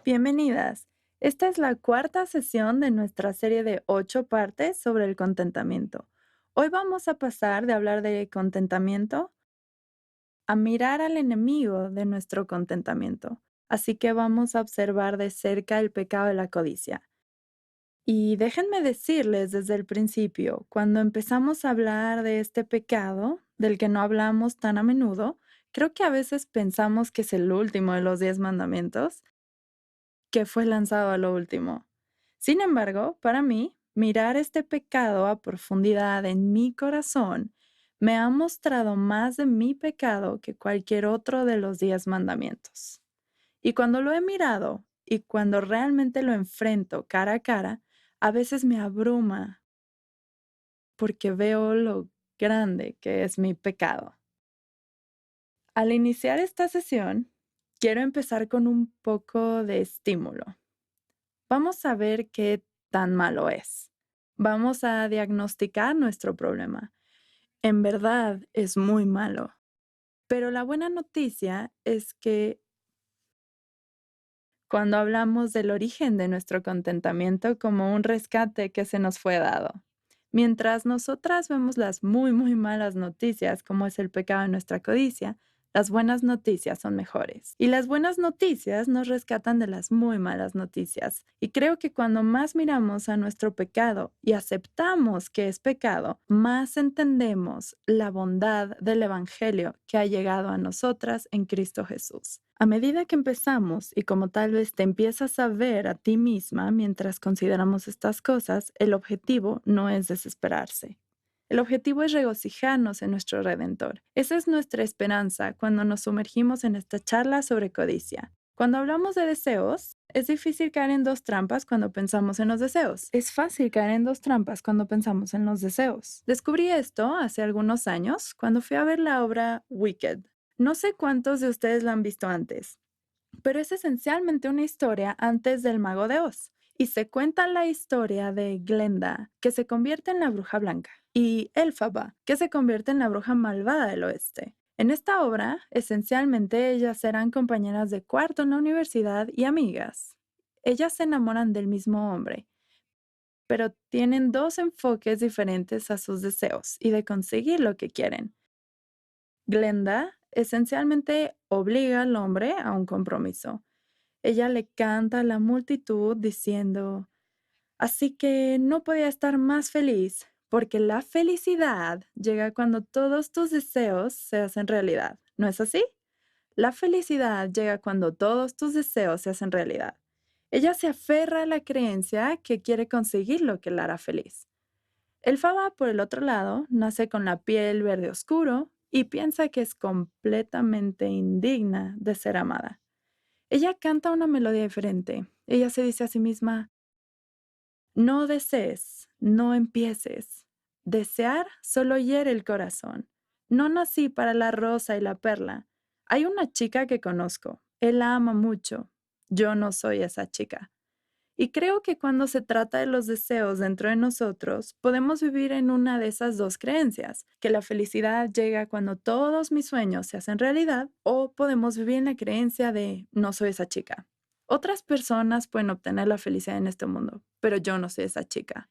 Bienvenidas. Esta es la cuarta sesión de nuestra serie de 8 partes sobre el contentamiento. Hoy vamos a pasar de hablar de contentamiento a mirar al enemigo de nuestro contentamiento. Así que vamos a observar de cerca el pecado de la codicia. Y déjenme decirles desde el principio, cuando empezamos a hablar de este pecado, del que no hablamos tan a menudo, creo que a veces pensamos que es el último de los 10 mandamientos, que fue lanzado a lo último. Sin embargo, para mí, mirar este pecado a profundidad en mi corazón me ha mostrado más de mi pecado que cualquier otro de los 10 mandamientos. Y cuando lo he mirado y cuando realmente lo enfrento cara a cara, a veces me abruma porque veo lo grande que es mi pecado. Al iniciar esta sesión, quiero empezar con un poco de estímulo. Vamos a ver qué tan malo es. Vamos a diagnosticar nuestro problema. En verdad es muy malo. Pero la buena noticia es que cuando hablamos del origen de nuestro contentamiento como un rescate que se nos fue dado, mientras nosotras vemos las muy malas noticias, como es el pecado de nuestra codicia, las buenas noticias son mejores. Y las buenas noticias nos rescatan de las muy malas noticias. Y creo que cuando más miramos a nuestro pecado y aceptamos que es pecado, más entendemos la bondad del Evangelio que ha llegado a nosotras en Cristo Jesús. A medida que empezamos, y como tal vez te empiezas a ver a ti misma mientras consideramos estas cosas, el objetivo no es desesperarse. El objetivo es regocijarnos en nuestro Redentor. Esa es nuestra esperanza cuando nos sumergimos en esta charla sobre codicia. Cuando hablamos de deseos, es difícil caer en dos trampas cuando pensamos en los deseos. Es fácil caer en dos trampas cuando pensamos en los deseos. Descubrí esto hace algunos años cuando fui a ver la obra Wicked. No sé cuántos de ustedes la han visto antes, pero es esencialmente una historia antes del Mago de Oz. Y se cuenta la historia de Glenda, que se convierte en la bruja blanca, y Elphaba, que se convierte en la bruja malvada del oeste. En esta obra, esencialmente ellas serán compañeras de cuarto en la universidad y amigas. Ellas se enamoran del mismo hombre, pero tienen dos enfoques diferentes a sus deseos y de conseguir lo que quieren. Glenda esencialmente obliga al hombre a un compromiso. Ella le canta a la multitud diciendo, así que no podía estar más feliz, porque la felicidad llega cuando todos tus deseos se hacen realidad. ¿No es así? La felicidad llega cuando todos tus deseos se hacen realidad. Ella se aferra a la creencia que quiere conseguir lo que la hará feliz. El Faba, por el otro lado, nace con la piel verde oscuro y piensa que es completamente indigna de ser amada. Ella canta una melodía diferente. Ella se dice a sí misma, no desees, no empieces. Desear solo hiere el corazón. No nací para la rosa y la perla. Hay una chica que conozco. Él la ama mucho. Yo no soy esa chica. Y creo que cuando se trata de los deseos dentro de nosotros, podemos vivir en una de esas dos creencias, que la felicidad llega cuando todos mis sueños se hacen realidad, o podemos vivir en la creencia de no soy esa chica. Otras personas pueden obtener la felicidad en este mundo, pero yo no soy esa chica.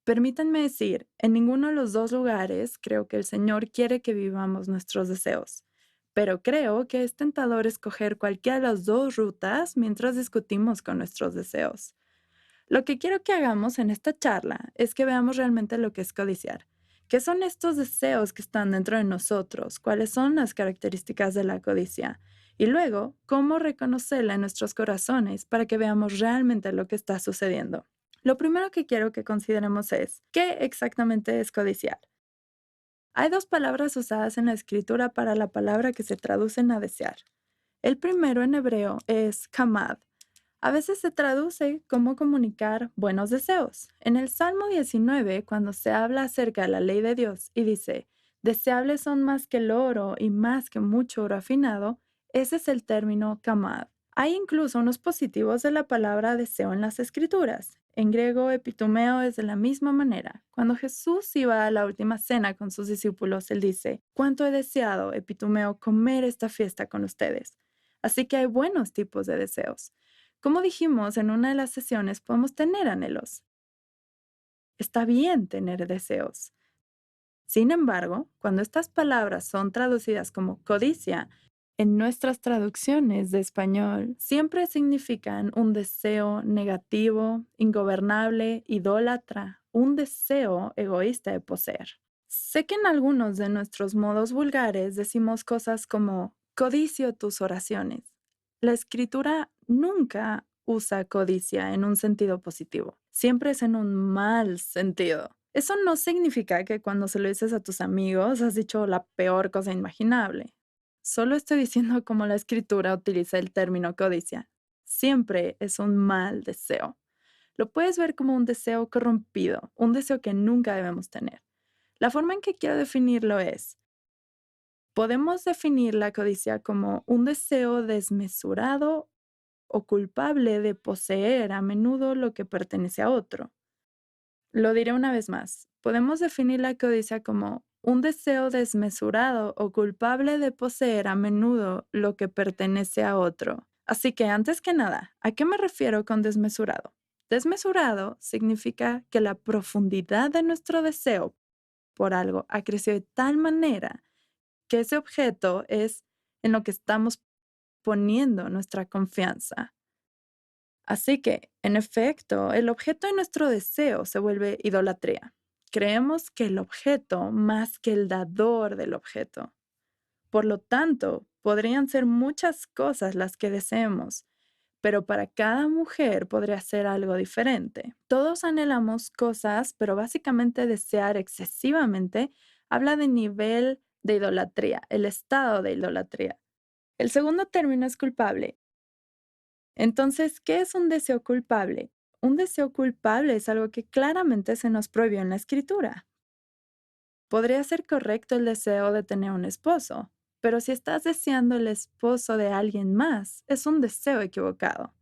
Permítanme decir, en ninguno de los dos lugares creo que el Señor quiere que vivamos nuestros deseos, pero creo que es tentador escoger cualquiera de las dos rutas mientras discutimos con nuestros deseos. Lo que quiero que hagamos en esta charla es que veamos realmente lo que es codiciar. ¿Qué son estos deseos que están dentro de nosotros? ¿Cuáles son las características de la codicia? Y luego, ¿cómo reconocerla en nuestros corazones para que veamos realmente lo que está sucediendo? Lo primero que quiero que consideremos es, ¿qué exactamente es codiciar? Hay dos palabras usadas en la escritura para la palabra que se traducen a desear. El primero en hebreo es kamad. A veces se traduce como comunicar buenos deseos. En el Salmo 19, cuando se habla acerca de la ley de Dios y dice, deseables son más que el oro y más que mucho oro afinado, ese es el término kamad. Hay incluso unos positivos de la palabra deseo en las escrituras. En griego, epitumeo es de la misma manera. Cuando Jesús iba a la última cena con sus discípulos, él dice, cuánto he deseado, epitumeo, comer esta fiesta con ustedes. Así que hay buenos tipos de deseos. Como dijimos en una de las sesiones, podemos tener anhelos. Está bien tener deseos. Sin embargo, cuando estas palabras son traducidas como codicia, en nuestras traducciones de español siempre significan un deseo negativo, ingobernable, idólatra, un deseo egoísta de poseer. Sé que en algunos de nuestros modos vulgares decimos cosas como codicio tus oraciones. La escritura nunca usa codicia en un sentido positivo, siempre es en un mal sentido. Eso no significa que cuando se lo dices a tus amigos has dicho la peor cosa imaginable. Solo estoy diciendo cómo la escritura utiliza el término codicia. Siempre es un mal deseo. Lo puedes ver como un deseo corrompido, un deseo que nunca debemos tener. La forma en que quiero definirlo es, podemos definir la codicia como un deseo desmesurado o culpable de poseer a menudo lo que pertenece a otro. Lo diré una vez más. Podemos definir la codicia como un deseo desmesurado o culpable de poseer a menudo lo que pertenece a otro. Así que antes que nada, ¿a qué me refiero con desmesurado? Desmesurado significa que la profundidad de nuestro deseo por algo ha crecido de tal manera que ese objeto es en lo que estamos poniendo nuestra confianza. Así que, en efecto, el objeto de nuestro deseo se vuelve idolatría. Creemos que el objeto más que el dador del objeto. Por lo tanto, podrían ser muchas cosas las que deseemos, pero para cada mujer podría ser algo diferente. Todos anhelamos cosas, pero básicamente desear excesivamente habla de nivel de idolatría, el estado de idolatría. El segundo término es culpable. Entonces, ¿qué es un deseo culpable? Un deseo culpable es algo que claramente se nos prohibió en la escritura. Podría ser correcto el deseo de tener un esposo, pero si estás deseando el esposo de alguien más, es un deseo equivocado.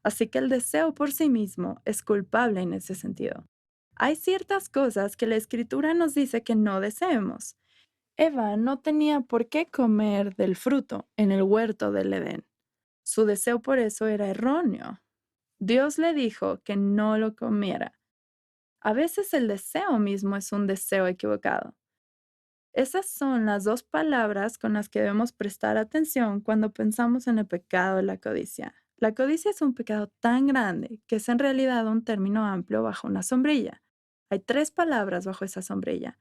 Así que el deseo por sí mismo es culpable en ese sentido. Hay ciertas cosas que la escritura nos dice que no deseemos. Eva no tenía por qué comer del fruto en el huerto del Edén. Su deseo por eso era erróneo. Dios le dijo que no lo comiera. A veces el deseo mismo es un deseo equivocado. Esas son las dos palabras con las que debemos prestar atención cuando pensamos en el pecado de la codicia. La codicia es un pecado tan grande que es en realidad un término amplio bajo una sombrilla. Hay tres palabras bajo esa sombrilla.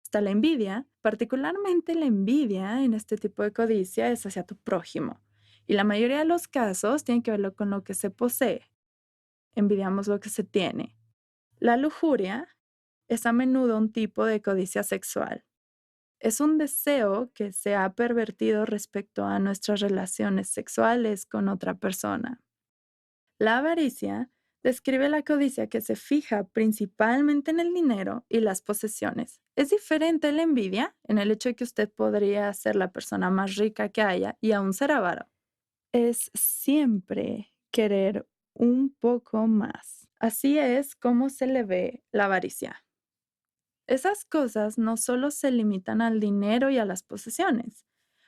Está la envidia, particularmente la envidia en este tipo de codicia es hacia tu prójimo. Y la mayoría de los casos tienen que ver con lo que se posee. Envidiamos lo que se tiene. La lujuria es a menudo un tipo de codicia sexual. Es un deseo que se ha pervertido respecto a nuestras relaciones sexuales con otra persona. La avaricia describe la codicia que se fija principalmente en el dinero y las posesiones. Es diferente a la envidia en el hecho de que usted podría ser la persona más rica que haya y aún ser avaro. Es siempre querer un poco más. Así es como se le ve la avaricia. Esas cosas no solo se limitan al dinero y a las posesiones.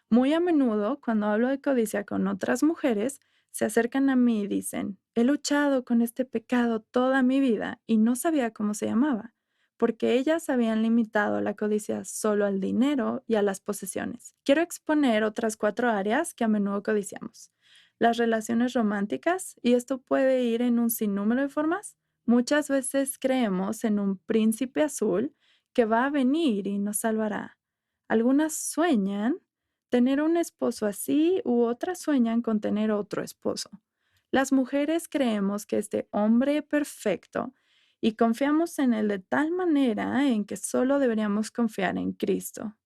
Muy a menudo, cuando hablo de codicia con otras mujeres, se acercan a mí y dicen, he luchado con este pecado toda mi vida y no sabía cómo se llamaba, porque ellas habían limitado la codicia solo al dinero y a las posesiones. Quiero exponer otras 4 áreas que a menudo codiciamos. Las relaciones románticas, y esto puede ir en un sinnúmero de formas. Muchas veces creemos en un príncipe azul que va a venir y nos salvará. Algunas sueñan tener un esposo así u otras sueñan con tener otro esposo. Las mujeres creemos que este hombre perfecto y confiamos en él de tal manera en que solo deberíamos confiar en Cristo.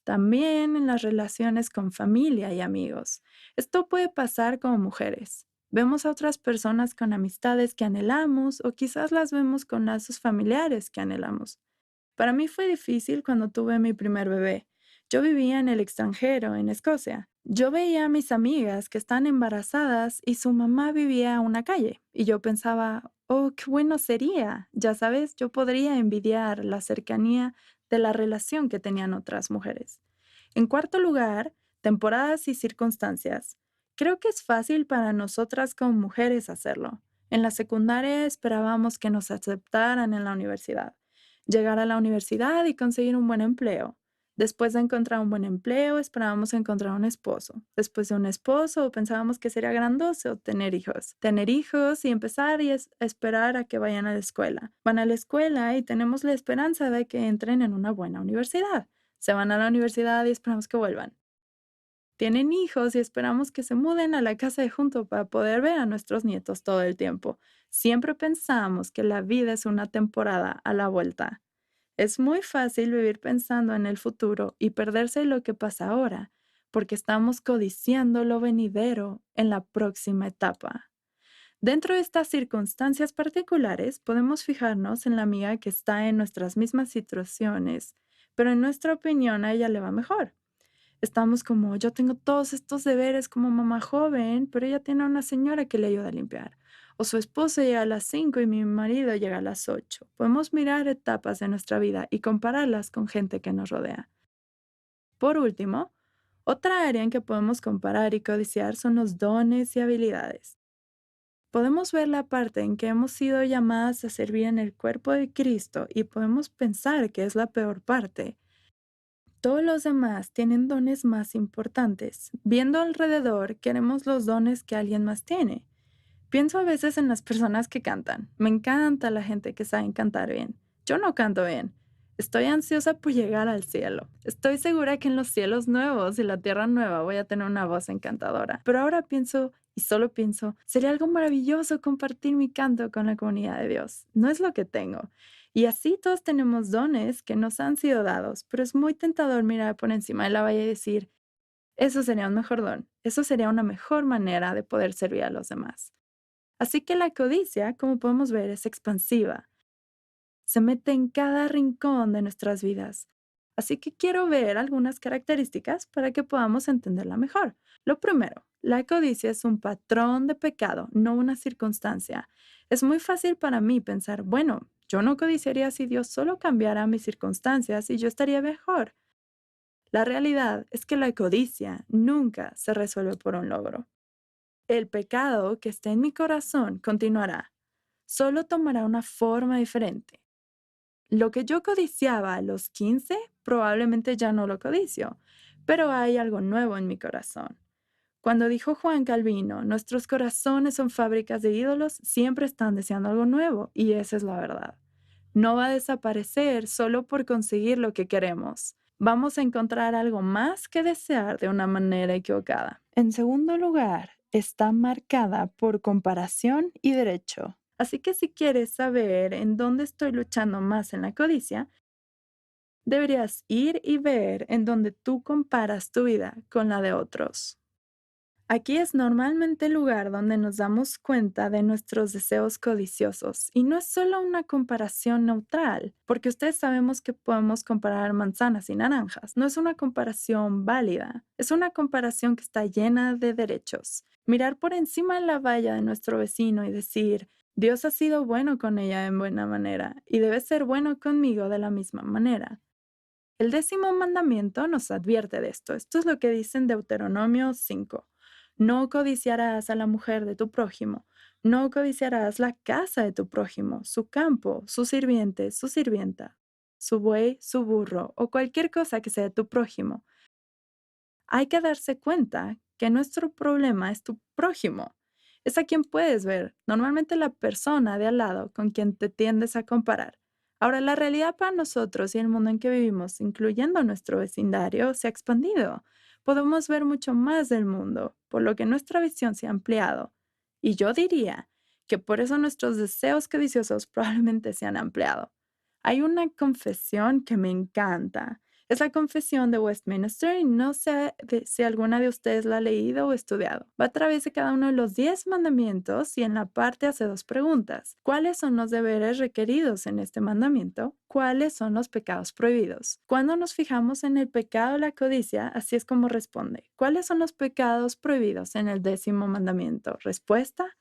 También en las relaciones con familia y amigos. Esto puede pasar como mujeres. Vemos a otras personas con amistades que anhelamos o quizás las vemos con lazos familiares que anhelamos. Para mí fue difícil cuando tuve mi primer bebé. Yo vivía en el extranjero, en Escocia. Yo veía a mis amigas que están embarazadas y su mamá vivía a una calle. Y yo pensaba, oh, qué bueno sería. Ya sabes, yo podría envidiar la cercanía de la relación que tenían otras mujeres. En cuarto lugar, temporadas y circunstancias. Creo que es fácil para nosotras como mujeres hacerlo. En la secundaria esperábamos que nos aceptaran en la universidad, llegar a la universidad y conseguir un buen empleo. Después de encontrar un buen empleo, esperábamos encontrar un esposo. Después de un esposo, pensábamos que sería grandoso tener hijos. Tener hijos y empezar y esperar a que vayan a la escuela. Van a la escuela y tenemos la esperanza de que entren en una buena universidad. Se van a la universidad y esperamos que vuelvan. Tienen hijos y esperamos que se muden a la casa de junto para poder ver a nuestros nietos todo el tiempo. Siempre pensamos que la vida es una temporada a la vuelta. Es muy fácil vivir pensando en el futuro y perderse lo que pasa ahora, porque estamos codiciando lo venidero en la próxima etapa. Dentro de estas circunstancias particulares, podemos fijarnos en la amiga que está en nuestras mismas situaciones, pero en nuestra opinión a ella le va mejor. Estamos como, yo tengo todos estos deberes como mamá joven, pero ella tiene a una señora que le ayuda a limpiar. O su esposo llega a las 5 y mi marido llega a las 8. Podemos mirar etapas de nuestra vida y compararlas con gente que nos rodea. Por último, otra área en que podemos comparar y codiciar son los dones y habilidades. Podemos ver la parte en que hemos sido llamadas a servir en el cuerpo de Cristo y podemos pensar que es la peor parte. Todos los demás tienen dones más importantes. Viendo alrededor, queremos los dones que alguien más tiene. Pienso a veces en las personas que cantan. Me encanta la gente que sabe cantar bien. Yo no canto bien. Estoy ansiosa por llegar al cielo. Estoy segura que en los cielos nuevos y la tierra nueva voy a tener una voz encantadora. Pero ahora pienso, y solo pienso, sería algo maravilloso compartir mi canto con la comunidad de Dios. No es lo que tengo. Y así todos tenemos dones que nos han sido dados, pero es muy tentador mirar por encima de la valla y decir, eso sería un mejor don, eso sería una mejor manera de poder servir a los demás. Así que la codicia, como podemos ver, es expansiva. Se mete en cada rincón de nuestras vidas. Así que quiero ver algunas características para que podamos entenderla mejor. Lo primero, la codicia es un patrón de pecado, no una circunstancia. Es muy fácil para mí pensar, bueno, yo no codiciaría si Dios solo cambiara mis circunstancias y yo estaría mejor. La realidad es que la codicia nunca se resuelve por un logro. El pecado que está en mi corazón continuará, solo tomará una forma diferente. Lo que yo codiciaba a los 15, probablemente ya no lo codicio, pero hay algo nuevo en mi corazón. Cuando dijo Juan Calvino, nuestros corazones son fábricas de ídolos, siempre están deseando algo nuevo, y esa es la verdad. No va a desaparecer solo por conseguir lo que queremos. Vamos a encontrar algo más que desear de una manera equivocada. En segundo lugar, está marcada por comparación y derecho. Así que si quieres saber en dónde estoy luchando más en la codicia, deberías ir y ver en dónde tú comparas tu vida con la de otros. Aquí es normalmente el lugar donde nos damos cuenta de nuestros deseos codiciosos y no es solo una comparación neutral, porque ustedes sabemos que podemos comparar manzanas y naranjas. No es una comparación válida, es una comparación que está llena de derechos. Mirar por encima de la valla de nuestro vecino y decir, Dios ha sido bueno con ella en buena manera y debe ser bueno conmigo de la misma manera. El 10.º mandamiento nos advierte de esto. Esto es lo que dice en Deuteronomio 5. No codiciarás a la mujer de tu prójimo. No codiciarás la casa de tu prójimo, su campo, su sirviente, su sirvienta, su buey, su burro o cualquier cosa que sea de tu prójimo. Hay que darse cuenta que nuestro problema es tu prójimo. Es a quien puedes ver, normalmente la persona de al lado con quien te tiendes a comparar. Ahora, la realidad para nosotros y el mundo en que vivimos, incluyendo nuestro vecindario, se ha expandido. Podemos ver mucho más del mundo, por lo que nuestra visión se ha ampliado. Y yo diría que por eso nuestros deseos codiciosos probablemente se han ampliado. Hay una confesión que me encanta. Es la Confesión de Westminster y no sé si alguna de ustedes la ha leído o estudiado. Va a través de cada uno de los 10 mandamientos y en la parte hace dos preguntas. ¿Cuáles son los deberes requeridos en este mandamiento? ¿Cuáles son los pecados prohibidos? Cuando nos fijamos en el pecado de la codicia, así es como responde. ¿Cuáles son los pecados prohibidos en el 10.º mandamiento? Respuesta.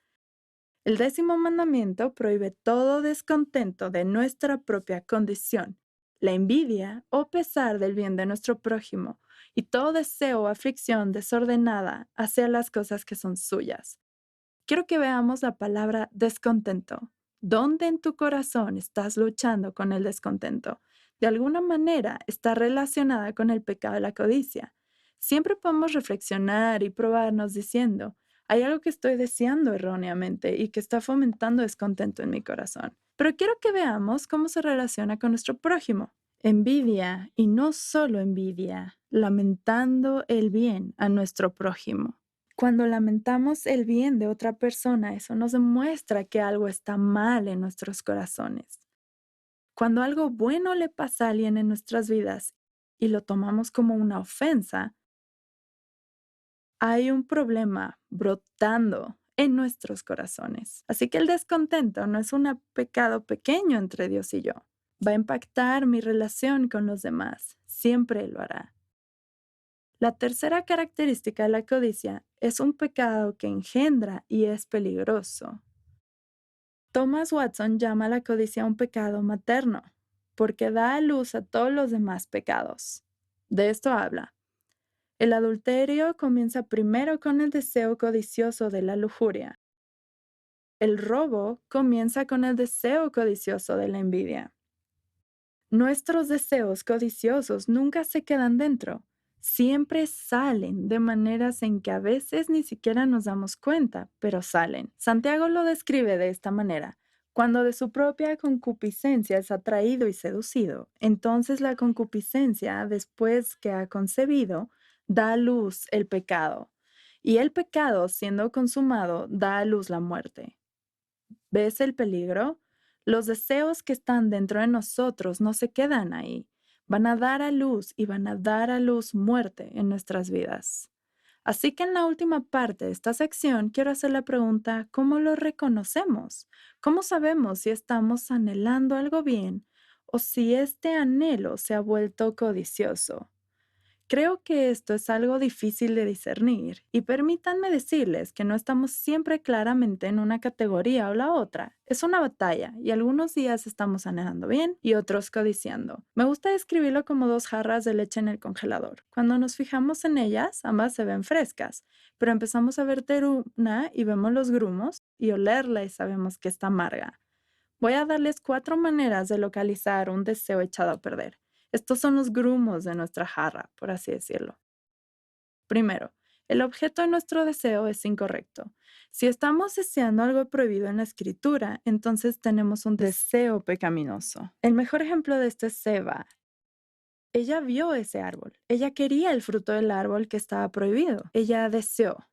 El 10.º mandamiento prohíbe todo descontento de nuestra propia condición, la envidia o pesar del bien de nuestro prójimo, y todo deseo o aflicción desordenada hacia las cosas que son suyas. Quiero que veamos la palabra descontento. ¿Dónde en tu corazón estás luchando con el descontento? De alguna manera está relacionada con el pecado de la codicia. Siempre podemos reflexionar y probarnos diciendo, hay algo que estoy deseando erróneamente y que está fomentando descontento en mi corazón. Pero quiero que veamos cómo se relaciona con nuestro prójimo. Envidia, y no solo envidia, lamentando el bien a nuestro prójimo. Cuando lamentamos el bien de otra persona, eso nos demuestra que algo está mal en nuestros corazones. Cuando algo bueno le pasa a alguien en nuestras vidas y lo tomamos como una ofensa, hay un problema brotando en nuestros corazones. Así que el descontento no es un pecado pequeño entre Dios y yo. Va a impactar mi relación con los demás. Siempre lo hará. La tercera característica de la codicia es un pecado que engendra y es peligroso. Thomas Watson llama a la codicia un pecado materno, porque da a luz a todos los demás pecados. De esto habla. El adulterio comienza primero con el deseo codicioso de la lujuria. El robo comienza con el deseo codicioso de la envidia. Nuestros deseos codiciosos nunca se quedan dentro, siempre salen de maneras en que a veces ni siquiera nos damos cuenta, pero salen. Santiago lo describe de esta manera. Cuando de su propia concupiscencia es atraído y seducido, entonces la concupiscencia, después que ha concebido, da a luz el pecado. Y el pecado, siendo consumado, da a luz la muerte. ¿Ves el peligro? Los deseos que están dentro de nosotros no se quedan ahí. Van a dar a luz y van a dar a luz muerte en nuestras vidas. Así que en la última parte de esta sección quiero hacer la pregunta, ¿cómo lo reconocemos? ¿Cómo sabemos si estamos anhelando algo bien o si este anhelo se ha vuelto codicioso? Creo que esto es algo difícil de discernir y permítanme decirles que no estamos siempre claramente en una categoría o la otra. Es una batalla y algunos días estamos anhelando bien y otros codiciando. Me gusta describirlo como dos jarras de leche en el congelador. Cuando nos fijamos en ellas, ambas se ven frescas, pero empezamos a verter una y vemos los grumos y olerla y sabemos que está amarga. Voy a darles 4 maneras de localizar un deseo echado a perder. Estos son los grumos de nuestra jarra, por así decirlo. Primero, el objeto de nuestro deseo es incorrecto. Si estamos deseando algo prohibido en la escritura, entonces tenemos un deseo pecaminoso. El mejor ejemplo de esto es Seba. Ella vio ese árbol. Ella quería el fruto del árbol que estaba prohibido. Ella deseó.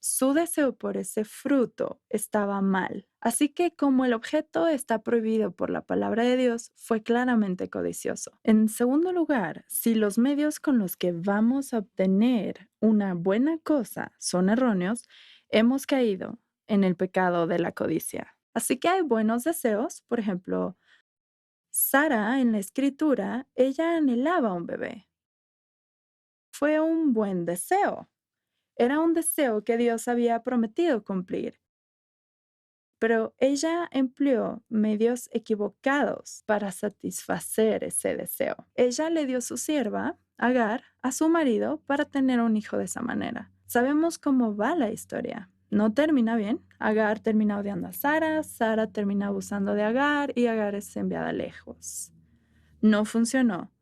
Su deseo por ese fruto estaba mal. Así que como el objeto está prohibido por la palabra de Dios, fue claramente codicioso. En segundo lugar, si los medios con los que vamos a obtener una buena cosa son erróneos, hemos caído en el pecado de la codicia. Así que hay buenos deseos, por ejemplo, Sara en la escritura, ella anhelaba un bebé. Fue un buen deseo. Era un deseo que Dios había prometido cumplir. Pero ella empleó medios equivocados para satisfacer ese deseo. Ella le dio su sierva, Agar, a su marido para tener un hijo de esa manera. Sabemos cómo va la historia. No termina bien. Agar termina odiando a Sara, Sara termina abusando de Agar y Agar es enviada lejos. No funcionó.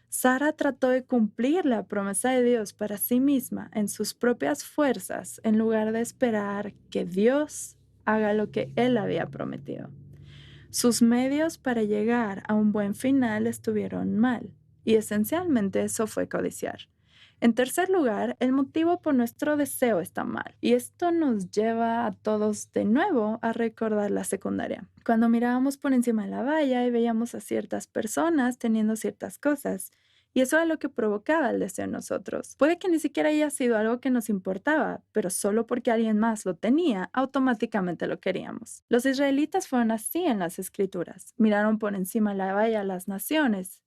Sara trató de cumplir la promesa de Dios para sí misma en sus propias fuerzas en lugar de esperar que Dios haga lo que él había prometido. Sus medios para llegar a un buen final estuvieron mal y esencialmente eso fue codiciar. En tercer lugar, el motivo por nuestro deseo está mal. Y esto nos lleva a todos de nuevo a recordar la secundaria. Cuando mirábamos por encima de la valla y veíamos a ciertas personas teniendo ciertas cosas, y eso era lo que provocaba el deseo en nosotros. Puede que ni siquiera haya sido algo que nos importaba, pero solo porque alguien más lo tenía, automáticamente lo queríamos. Los israelitas fueron así en las escrituras. Miraron por encima de la valla a las naciones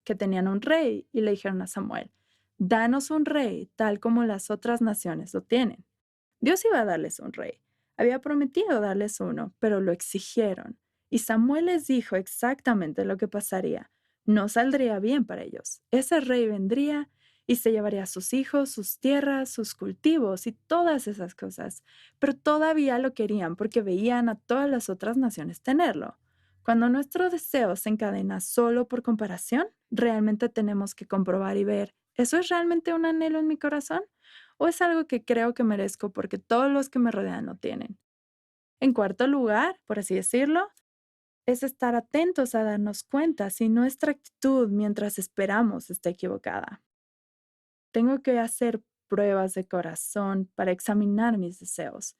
que tenían un rey y le dijeron a Samuel, danos un rey tal como las otras naciones lo tienen. Dios iba a darles un rey. Había prometido darles uno, pero lo exigieron. Y Samuel les dijo exactamente lo que pasaría. No saldría bien para ellos. Ese rey vendría y se llevaría a sus hijos, sus tierras, sus cultivos y todas esas cosas. Pero todavía lo querían porque veían a todas las otras naciones tenerlo. Cuando nuestro deseo se encadena solo por comparación, realmente tenemos que comprobar y ver, ¿eso es realmente un anhelo en mi corazón? ¿O es algo que creo que merezco porque todos los que me rodean lo tienen? En cuarto lugar, por así decirlo, es estar atentos a darnos cuenta si nuestra actitud mientras esperamos está equivocada. Tengo que hacer pruebas de corazón para examinar mis deseos.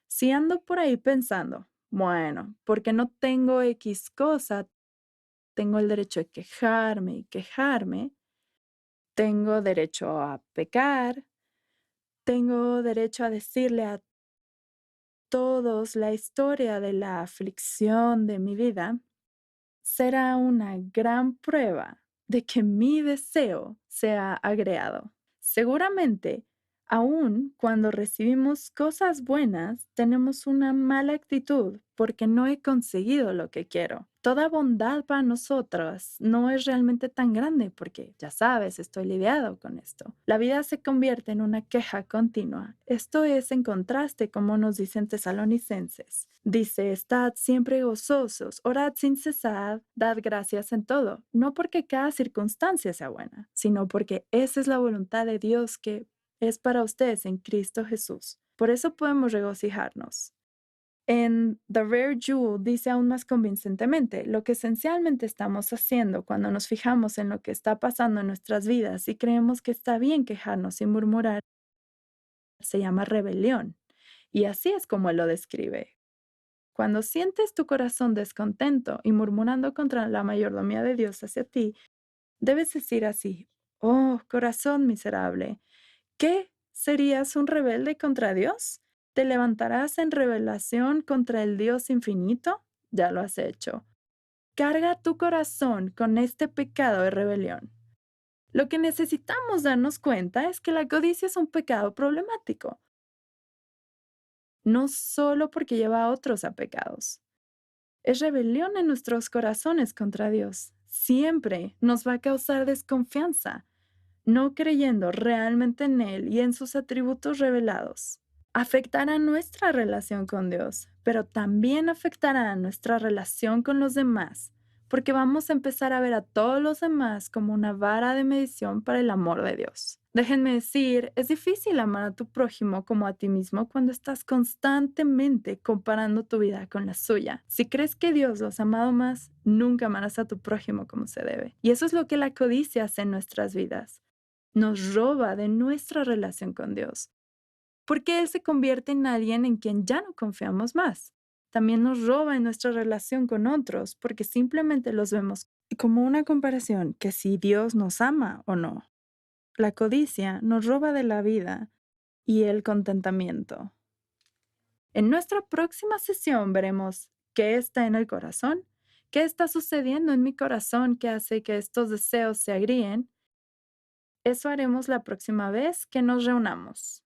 Si ando por ahí pensando, bueno, porque no tengo X cosa, tengo el derecho de quejarme y quejarme, tengo derecho a pecar, tengo derecho a decirle a todos la historia de la aflicción de mi vida, será una gran prueba de que mi deseo sea agreado. Seguramente, aun cuando recibimos cosas buenas, tenemos una mala actitud porque no he conseguido lo que quiero. Toda bondad para nosotros no es realmente tan grande porque, ya sabes, estoy lidiado con esto. La vida se convierte en una queja continua. Esto es en contraste como nos dicen tesalonicenses. Dice, estad siempre gozosos, orad sin cesar, dad gracias en todo, no porque cada circunstancia sea buena, sino porque esa es la voluntad de Dios que es para ustedes en Cristo Jesús. Por eso podemos regocijarnos. En The Rare Jewel dice aún más convincentemente, lo que esencialmente estamos haciendo cuando nos fijamos en lo que está pasando en nuestras vidas y creemos que está bien quejarnos y murmurar, se llama rebelión. Y así es como él lo describe. Cuando sientes tu corazón descontento y murmurando contra la mayordomía de Dios hacia ti, debes decir así, oh, corazón miserable, ¿qué? ¿Serías un rebelde contra Dios? ¿Te levantarás en rebelación contra el Dios infinito? Ya lo has hecho. Carga tu corazón con este pecado de rebelión. Lo que necesitamos darnos cuenta es que la codicia es un pecado problemático, no solo porque lleva a otros a pecados. Es rebelión en nuestros corazones contra Dios. Siempre nos va a causar desconfianza, no creyendo realmente en Él y en sus atributos revelados. Afectará nuestra relación con Dios, pero también afectará nuestra relación con los demás, porque vamos a empezar a ver a todos los demás como una vara de medición para el amor de Dios. Déjenme decir, es difícil amar a tu prójimo como a ti mismo cuando estás constantemente comparando tu vida con la suya. Si crees que Dios los ha amado más, nunca amarás a tu prójimo como se debe. Y eso es lo que la codicia hace en nuestras vidas. Nos roba de nuestra relación con Dios, porque Él se convierte en alguien en quien ya no confiamos más. También nos roba en nuestra relación con otros, porque simplemente los vemos como una comparación que si Dios nos ama o no. La codicia nos roba de la vida y el contentamiento. En nuestra próxima sesión veremos qué está en el corazón, qué está sucediendo en mi corazón que hace que estos deseos se agríen. Eso haremos la próxima vez que nos reunamos.